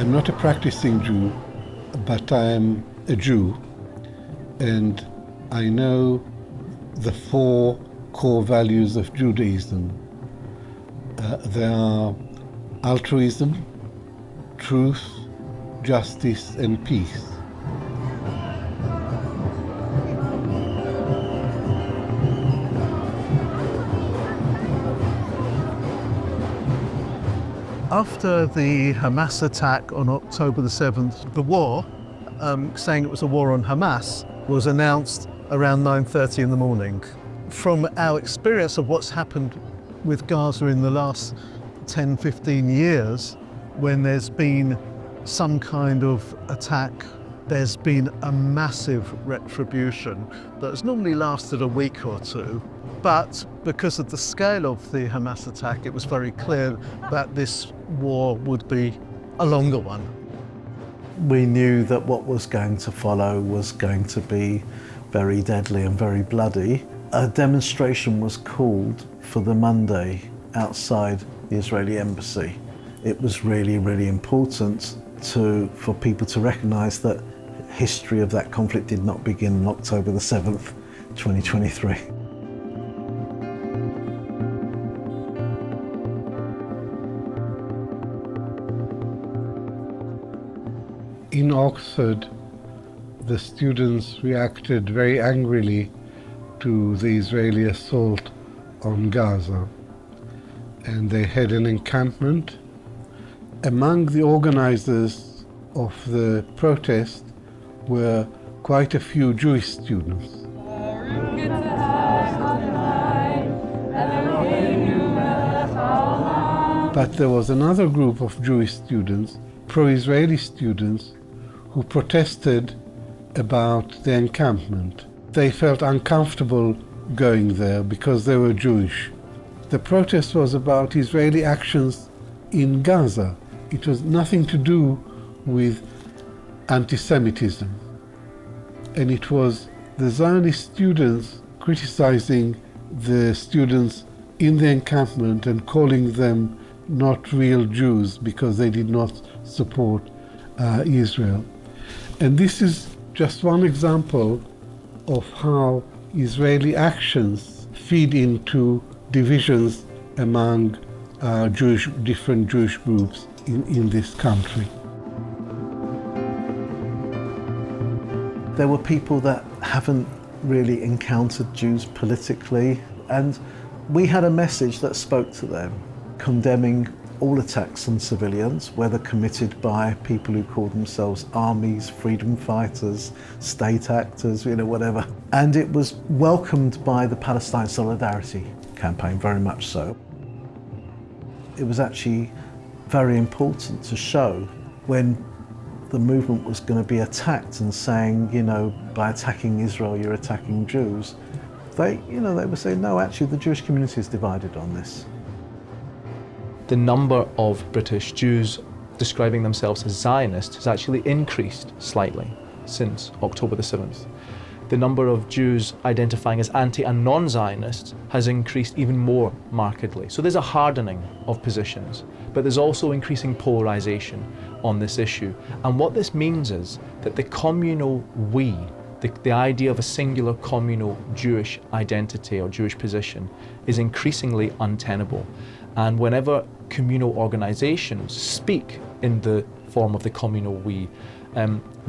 I'm not a practicing Jew, but I am a Jew, and I know the four core values of Judaism. They are altruism, truth, justice, and peace. After the Hamas attack on October the 7th, the war, saying it was a war on Hamas, was announced around 9:30 in the morning. From our experience of what's happened with Gaza in the last 10, 15 years, when there's been some kind of attack, there's been a massive retribution that has normally lasted a week or two. But because of the scale of the Hamas attack, it was very clear that this war would be a longer one. We knew that what was going to follow was going to be very deadly and very bloody. A demonstration was called for the Monday outside the Israeli embassy. It was really, really important for people to recognise that history of that conflict did not begin on October the 7th, 2023. In Oxford, the students reacted very angrily to the Israeli assault on Gaza, and they had an encampment. Among the organizers of the protest were quite a few Jewish students. But there was another group of Jewish students, pro-Israeli students, who protested about the encampment. They felt uncomfortable going there because they were Jewish. The protest was about Israeli actions in Gaza. It was nothing to do with anti-Semitism. And it was the Zionist students criticizing the students in the encampment and calling them not real Jews because they did not support Israel. And this is just one example of how Israeli actions feed into divisions among different Jewish groups in this country. There were people that haven't really encountered Jews politically, and we had a message that spoke to them, condemning all attacks on civilians, whether committed by people who call themselves armies, freedom fighters, state actors, whatever. And it was welcomed by the Palestine Solidarity campaign, very much so. It was actually very important to show when the movement was going to be attacked and saying, by attacking Israel, you're attacking Jews. They were saying, no, actually, the Jewish community is divided on this. The number of British Jews describing themselves as Zionists has actually increased slightly since October the 7th. The number of Jews identifying as anti and non-Zionists has increased even more markedly. So there's a hardening of positions, but there's also increasing polarization on this issue. And what this means is that the communal we, the idea of a singular communal Jewish identity or Jewish position is increasingly untenable. And whenever communal organizations speak in the form of the communal we,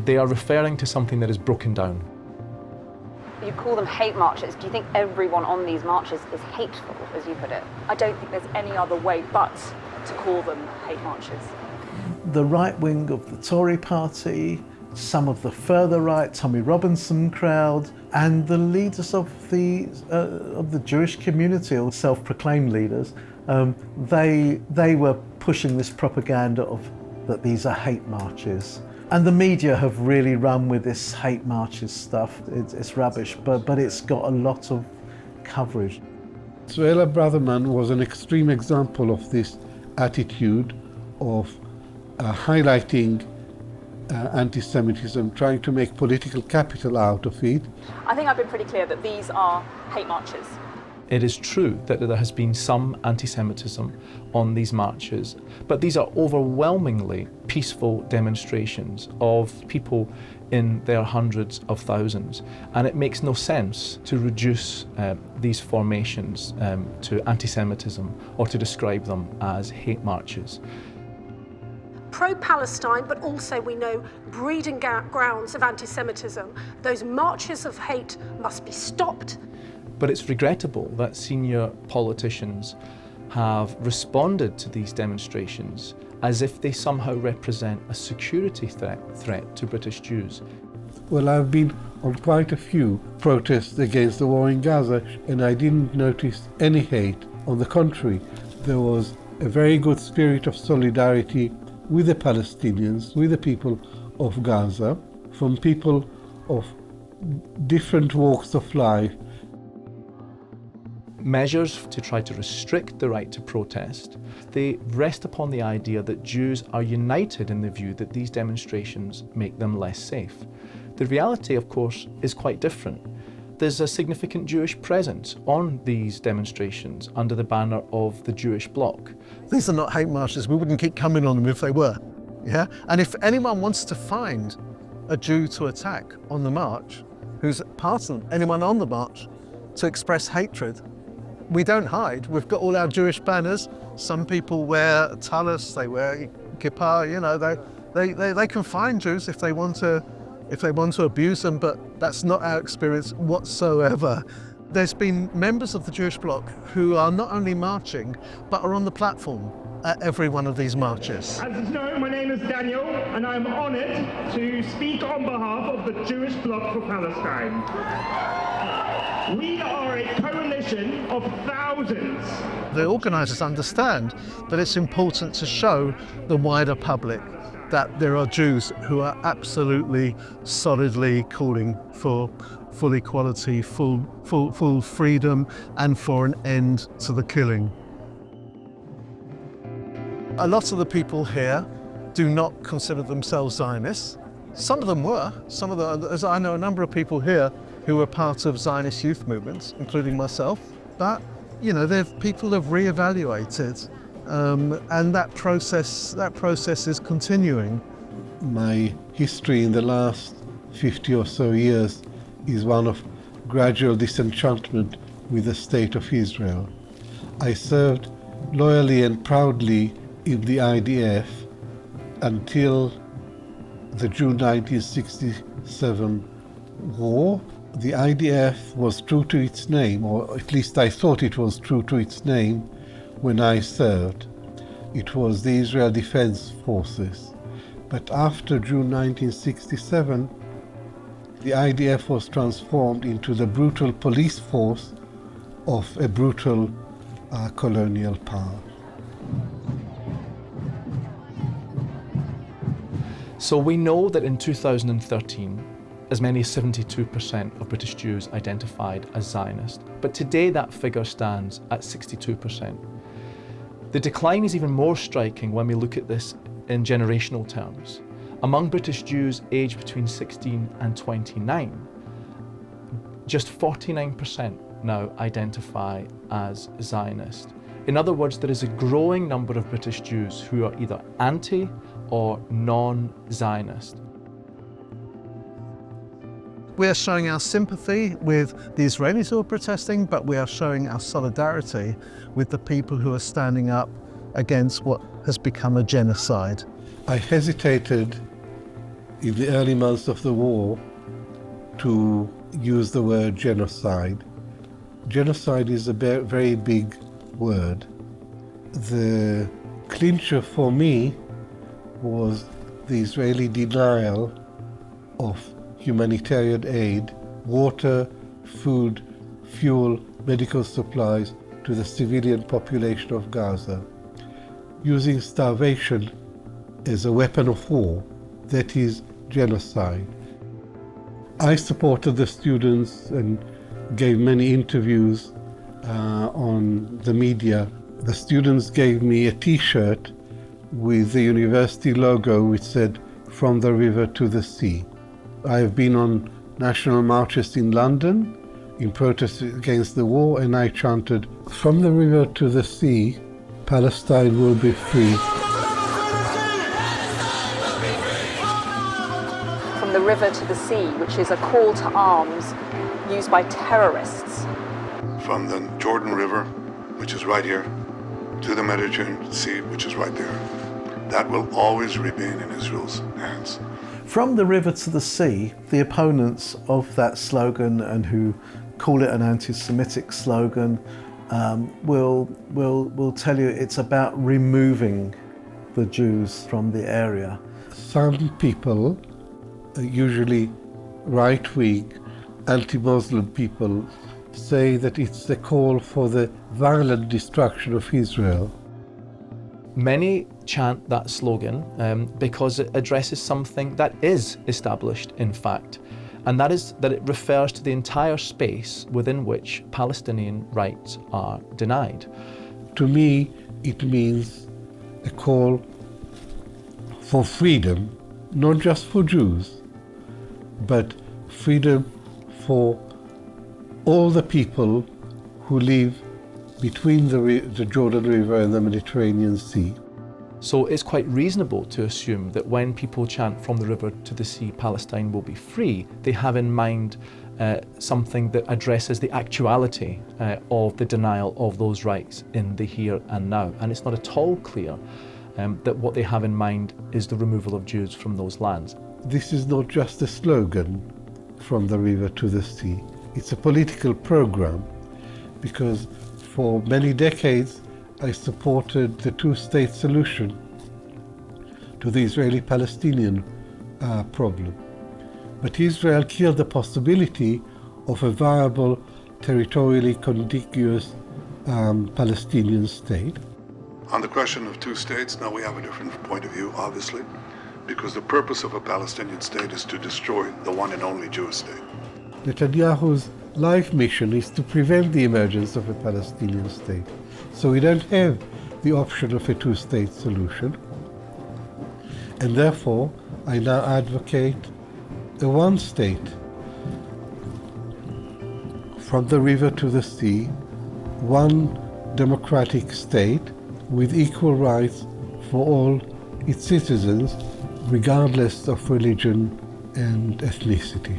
they are referring to something that is broken down. You call them hate marches. Do you think everyone on these marches is hateful, as you put it? I don't think there's any other way but to call them hate marches. The right wing of the Tory party, some of the further right, Tommy Robinson crowd, and the leaders of the Jewish community, or self-proclaimed leaders, they were pushing this propaganda that these are hate marches. And the media have really run with this hate marches stuff. It's rubbish, but it's got a lot of coverage. Suella Braverman was an extreme example of this attitude of highlighting anti-Semitism, trying to make political capital out of it. I think I've been pretty clear that these are hate marches. It is true that there has been some anti-Semitism on these marches, but these are overwhelmingly peaceful demonstrations of people in their hundreds of thousands, and it makes no sense to reduce these formations to anti-Semitism or to describe them as hate marches. Pro-Palestine, but also we know breeding grounds of anti-Semitism. Those marches of hate must be stopped. But it's regrettable that senior politicians have responded to these demonstrations as if they somehow represent a security threat to British Jews. Well, I've been on quite a few protests against the war in Gaza, and I didn't notice any hate. On the contrary, there was a very good spirit of solidarity with the Palestinians, with the people of Gaza, from people of different walks of life. Measures to try to restrict the right to protest, they rest upon the idea that Jews are united in the view that these demonstrations make them less safe. The reality, of course, is quite different. There's a significant Jewish presence on these demonstrations under the banner of the Jewish bloc. These are not hate marches. We wouldn't keep coming on them if they were. Yeah? And if anyone wants to find a Jew to attack on the march, who's part of them, anyone on the march, to express hatred, we don't hide. We've got all our Jewish banners. Some people wear tallis, they wear kippah, you know, they can find Jews if they want to abuse them, but that's not our experience whatsoever. There's been members of the Jewish bloc who are not only marching, but are on the platform at every one of these marches. As is known, my name is Daniel, and I'm honoured to speak on behalf of the Jewish Bloc for Palestine. We are a coalition of thousands. The organisers understand that it's important to show the wider public that there are Jews who are absolutely solidly calling for full equality, full freedom, and for an end to the killing. A lot of the people here do not consider themselves Zionists. Some of them were. As I know a number of people here who were part of Zionist youth movements, including myself. But, you know, people have re-evaluated, and that process is continuing. My history in the last 50 or so years is one of gradual disenchantment with the state of Israel. I served loyally and proudly in the IDF until the June 1967 war. The IDF was true to its name, or at least I thought it was true to its name when I served. It was the Israel Defense Forces. But after June 1967, the IDF was transformed into the brutal police force of a brutal colonial power. So we know that in 2013, as many as 72% of British Jews identified as Zionist, but today that figure stands at 62%. The decline is even more striking when we look at this in generational terms. Among British Jews aged between 16 and 29, just 49% now identify as Zionist. In other words, there is a growing number of British Jews who are either anti or non-Zionist. We are showing our sympathy with the Israelis who are protesting, but we are showing our solidarity with the people who are standing up against what has become a genocide. I hesitated in the early months of the war to use the word genocide. Genocide is a very big word. The clincher for me was the Israeli denial of humanitarian aid, water, food, fuel, medical supplies to the civilian population of Gaza, using starvation as a weapon of war. That is genocide. I supported the students and gave many interviews on the media. The students gave me a T-shirt with the university logo which said, "From the river to the sea." I have been on national marches in London in protest against the war, and I chanted, "From the river to the sea, Palestine will be free." From the river to the sea, which is a call to arms used by terrorists. From the Jordan River, which is right here, to the Mediterranean Sea, which is right there. That will always remain in Israel's hands. From the river to the sea, the opponents of that slogan and who call it an anti-Semitic slogan will tell you it's about removing the Jews from the area. Some people, usually right-wing, anti-Muslim people, say that it's the call for the violent destruction of Israel. Many chant that slogan because it addresses something that is established in fact, and that is that it refers to the entire space within which Palestinian rights are denied. To me, it means a call for freedom, not just for Jews, but freedom for all the people who live between the Jordan River and the Mediterranean Sea. So it's quite reasonable to assume that when people chant "from the river to the sea, Palestine will be free," they have in mind something that addresses the actuality of the denial of those rights in the here and now. And it's not at all clear that what they have in mind is the removal of Jews from those lands. This is not just a slogan, "from the river to the sea." It's a political program, because for many decades I supported the two-state solution to the Israeli-Palestinian problem. But Israel killed the possibility of a viable, territorially contiguous Palestinian state. On the question of two states, now we have a different point of view, obviously, because the purpose of a Palestinian state is to destroy the one and only Jewish state. Netanyahu's life mission is to prevent the emergence of a Palestinian state. So we don't have the option of a two-state solution. And therefore, I now advocate a one-state, from the river to the sea, one democratic state with equal rights for all its citizens, regardless of religion and ethnicity.